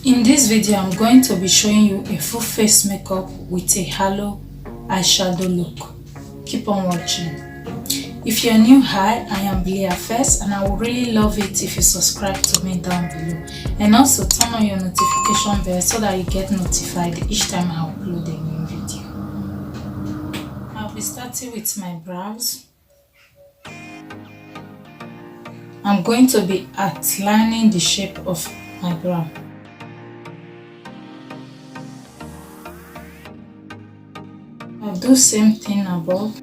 In this video, I'm going to be showing you a full face makeup with a halo eyeshadow look. Keep on watching. If you're new, hi, I am Blia Fex, and I would really love it if you subscribe to me down below, and also turn on your notification bell so that you get notified each time I upload a new video. I'll be starting with my brows. I'm going to be outlining the shape of my brow. I'll do same thing above.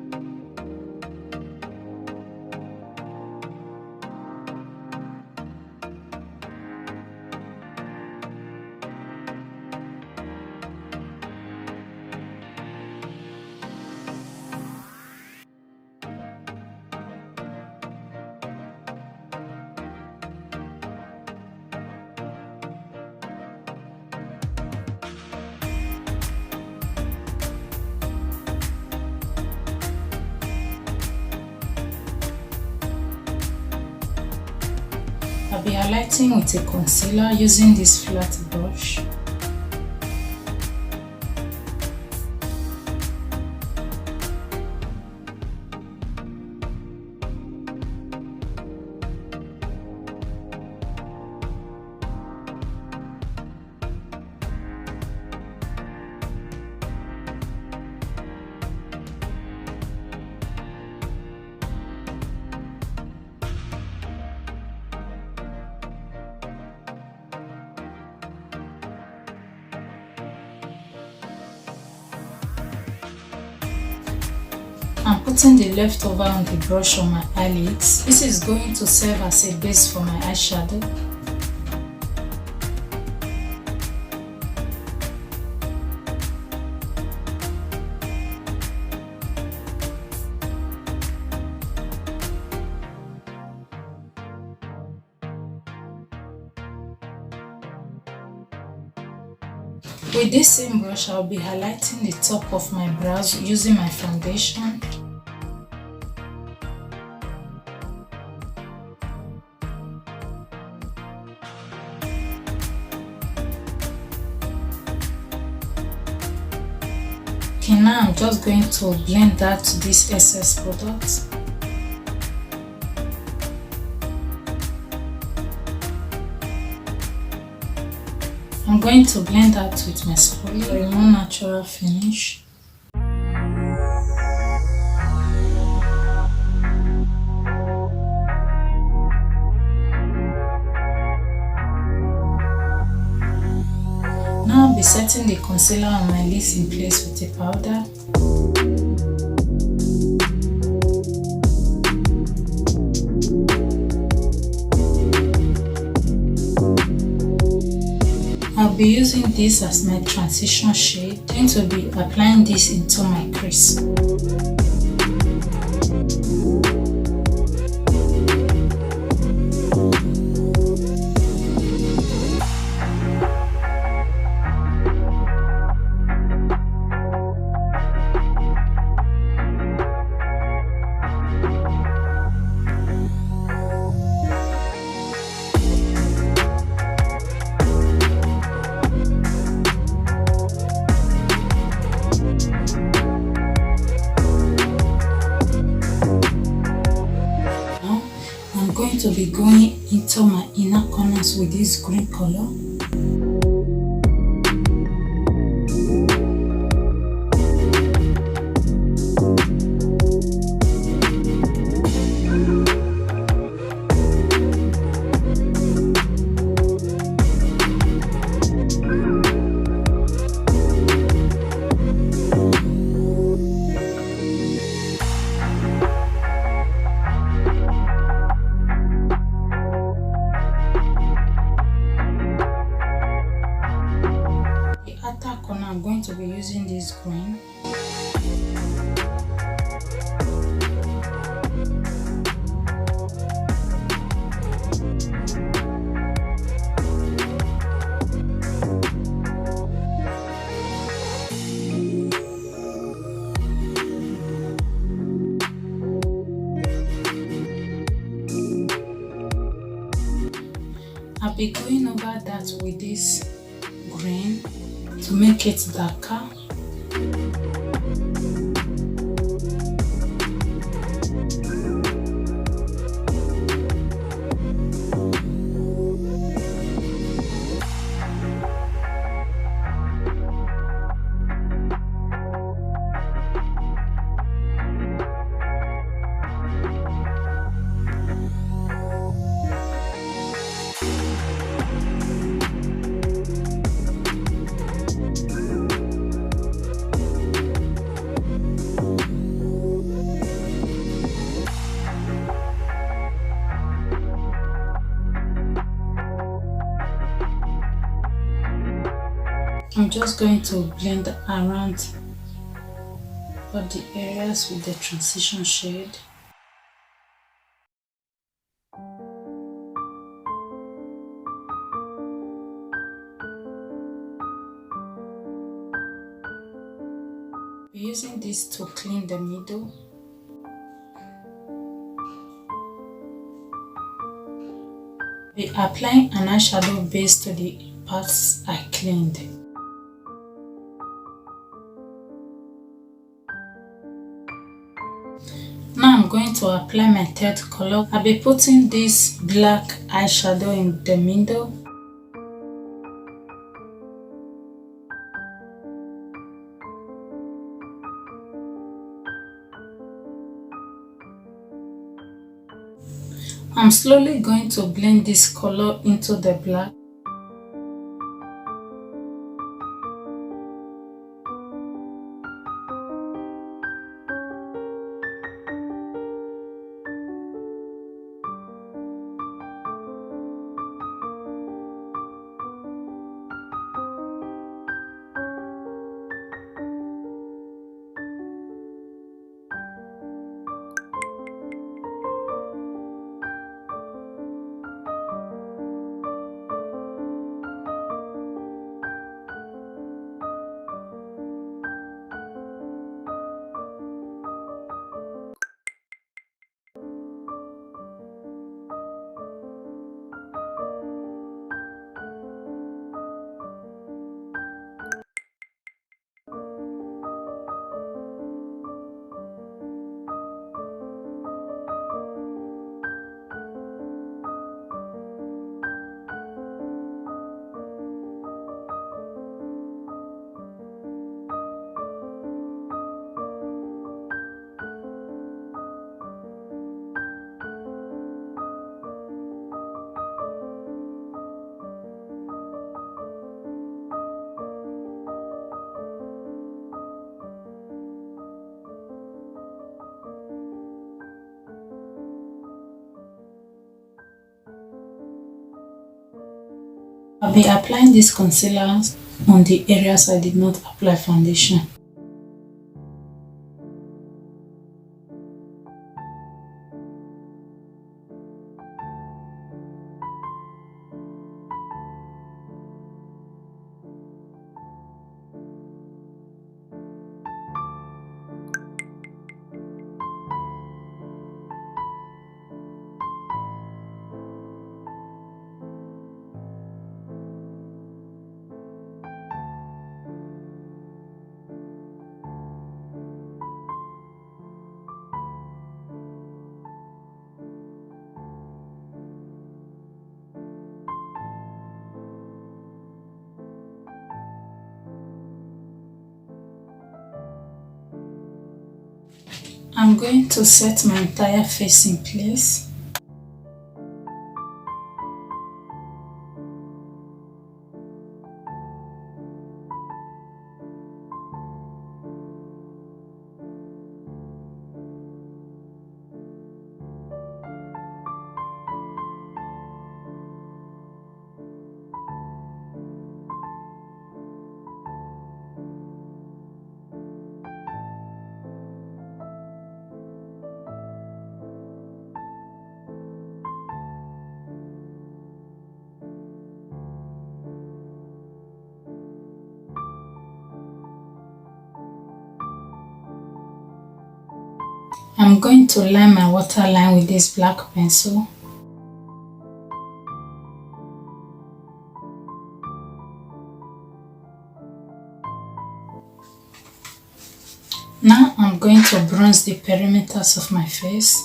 I'll be highlighting with a concealer using this flat brush. I'm putting the leftover on the brush on my eyelids. This is going to serve as a base for my eyeshadow. With this same brush, I'll be highlighting the top of my brows using my foundation. Okay, now I'm just going to blend that to this excess product. I'm going to blend that with my spoolie for a more natural finish. Now I'll be setting the concealer on my lids in place with a powder. I'll be using this as my transition shade. I'm going to be applying this into my crease. I'm going to be going into my inner corners with this green color. I'm going to be using this green. I'll be going over that with this green to make it darker. I'm just going to blend around all the areas with the transition shade. We're using this to clean the middle. We're applying an eyeshadow base to the parts I cleaned. Now I'm going to apply my third color. I'll be putting this black eyeshadow in the middle. I'm slowly going to blend this color into the black. I'll be applying this concealer on the areas I did not apply foundation. I'm going to set my entire face in place. I'm going to line my waterline with this black pencil. I'm going to bronze the perimeters of my face.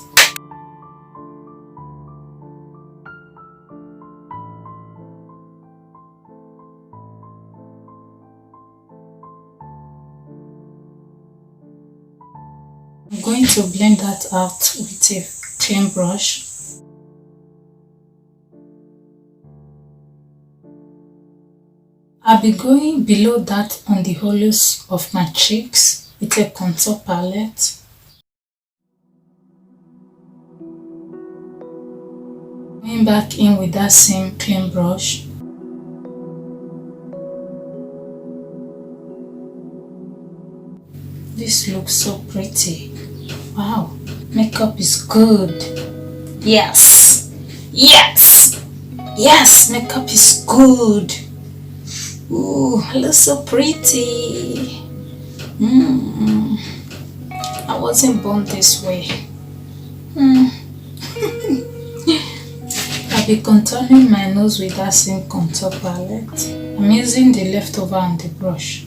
I'm going to blend that out with a clean brush. I'll be going below that on the hollows of my cheeks with a contour palette. Going back in with that same clean brush. This looks so pretty. Wow, makeup is good. Yes, yes, yes, makeup is good. Ooh, I look so pretty. I wasn't born this way. I'll be contouring my nose with that same contour palette. I'm using the leftover on the brush.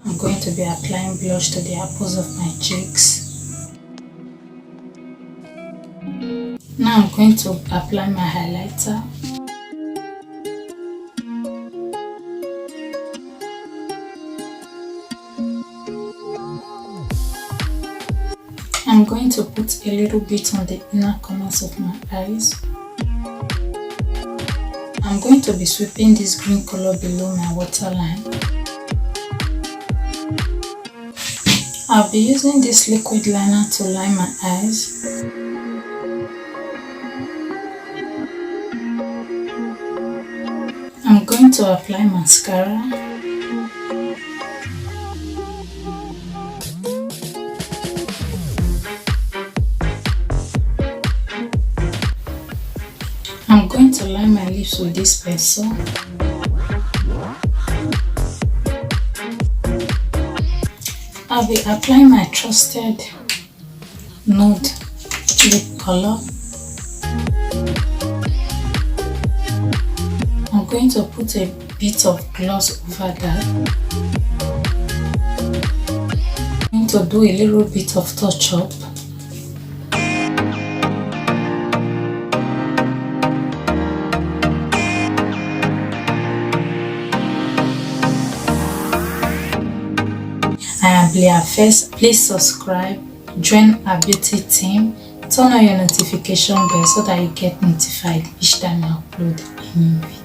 I'm going to be applying blush to the apples of my cheeks. Now I'm going to apply my highlighter. I'm going to put a little bit on the inner corners of my eyes. I'm going to be sweeping this green color below my waterline. I'll be using this liquid liner to line my eyes. I'm going to apply mascara. I'm going to line my lips with this pencil. I'll be applying my trusted nude lip color. I'm going to put a bit of gloss over that. I'm going to do a little bit of touch up. I am Blia Fex. Please subscribe, join our beauty team, turn on your notification bell so that you get notified each time I upload a new video.